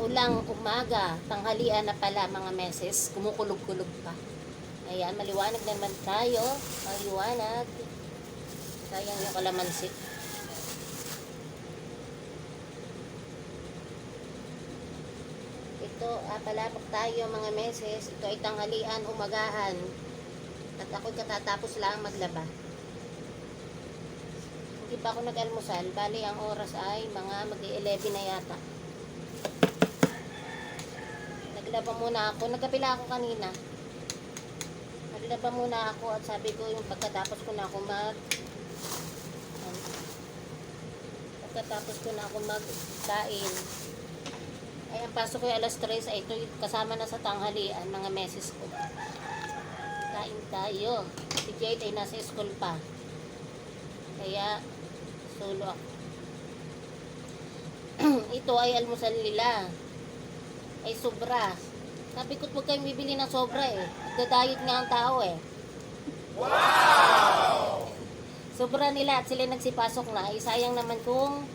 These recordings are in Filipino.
Maulang umaga, tanghalian na pala mga meses, kumukulog-kulog pa. Ayan, maliwanag naman tayo. Maliwanag. Sayang yung kalamansi. Ito, palabok tayo mga meses. Ito ay tanghalian, umagahan. At ako'y katatapos lang maglaba. Hindi pa ako nag-almusal. Bali, ang oras ay mga mag-11 na yata. Naglaba muna ako. Nagkapila ako kanina. Naglaba muna ako at sabi ko yung pagkatapos ko na ako magkain. Ay, ang pasok ko ay alas 3 ay ito kasama na sa tanghalian mga meses ko. Kain tayo. Si Jade ay nasa school pa. Kaya solo ako. Ito ay almusal nila. Ay sobra. Sabi ko huwag kayong bibili ng sobra eh. Nagda-diet nga ang tao eh. Wow! Sobra nila at sila nagsipasok na. Ay sayang naman kung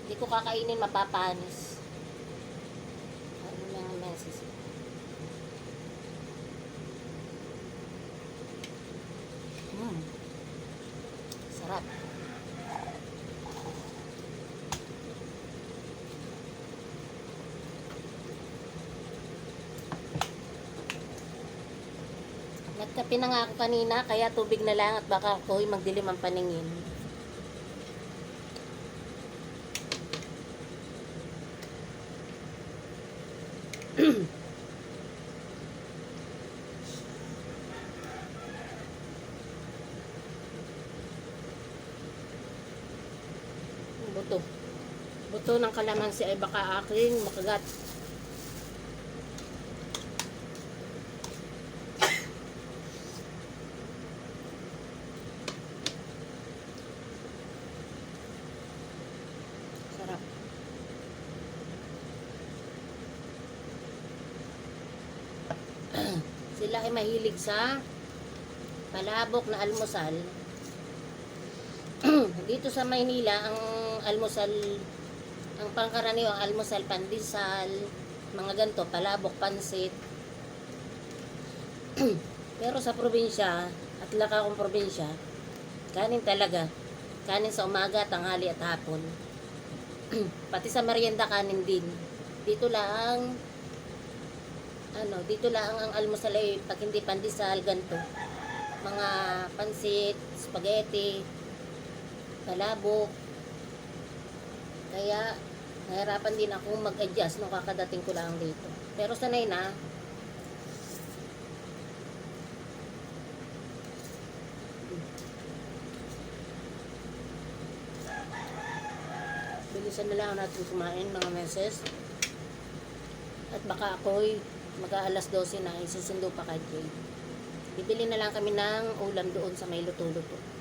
hindi ko kakainin mapapanis. Ano mga meses. Sarap. Nagkape na nga ako kanina, kaya tubig na lang at baka ako'y magdilim ang paningin. Buto. Buto ng kalamansi ay baka aking makagat. Sarap. Sila ay mahilig sa palabok na almusal. Dito sa Maynila, ang almusal, ang pangkaraniwang almusal, pandesal, mga ganito, palabok, pansit. Pero sa probinsya, at laka kong probinsya, kanin talaga. Kanin sa umaga, tanghali at hapon. Pati sa merienda kanin din. Dito lang ang almusal ay pag hindi pandesal, ganito. Mga pansit, spaghetti, palabok. Kaya nahirapan din ako mag-adjust nung kakadating ko lang dito. Pero sanay na. Bilisan na lang natin kumain mga meses. At baka ako'y mag-aalas 12 na isusundo pa kay Jay. Bibili na lang kami ng ulam doon sa may luto-luto.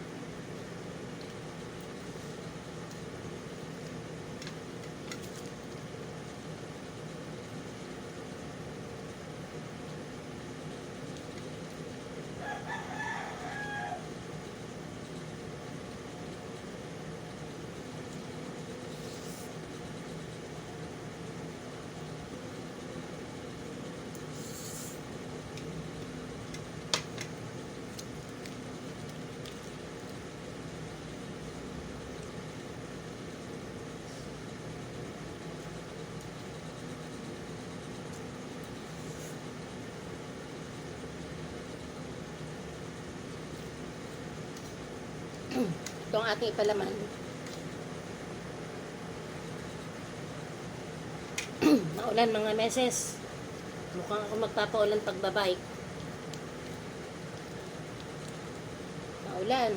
Ito ang ating ipalaman. Maulan mga meses. Mukhang ako magpapaulan pagbabike. Maulan.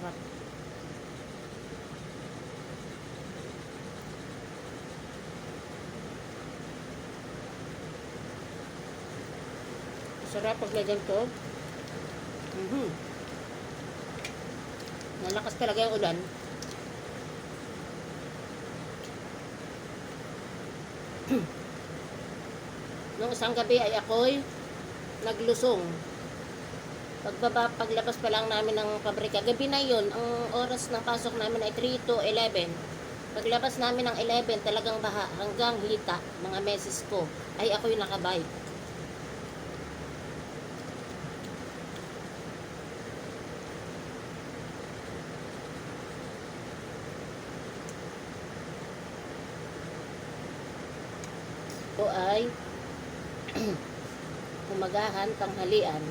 Sarap. Sarap pag lagyan to. Nalakas talaga yung ulan. Nung isang gabi ay ako'y naglusong. Paglabas pa lang namin ng pabrika, gabi na yun, ang oras ng pasok namin ay 3 to 11. Paglabas namin ng 11, talagang baha hanggang hita, mga meses ko, ay ako'y nakabike. Ito ay umagahan, tanghalian.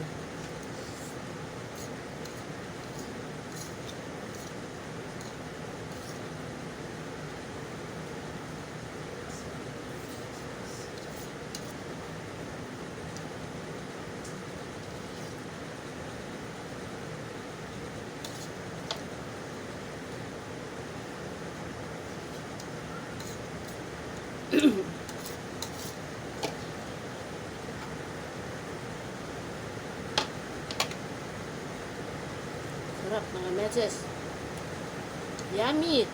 Sarap mga meses. Yummy!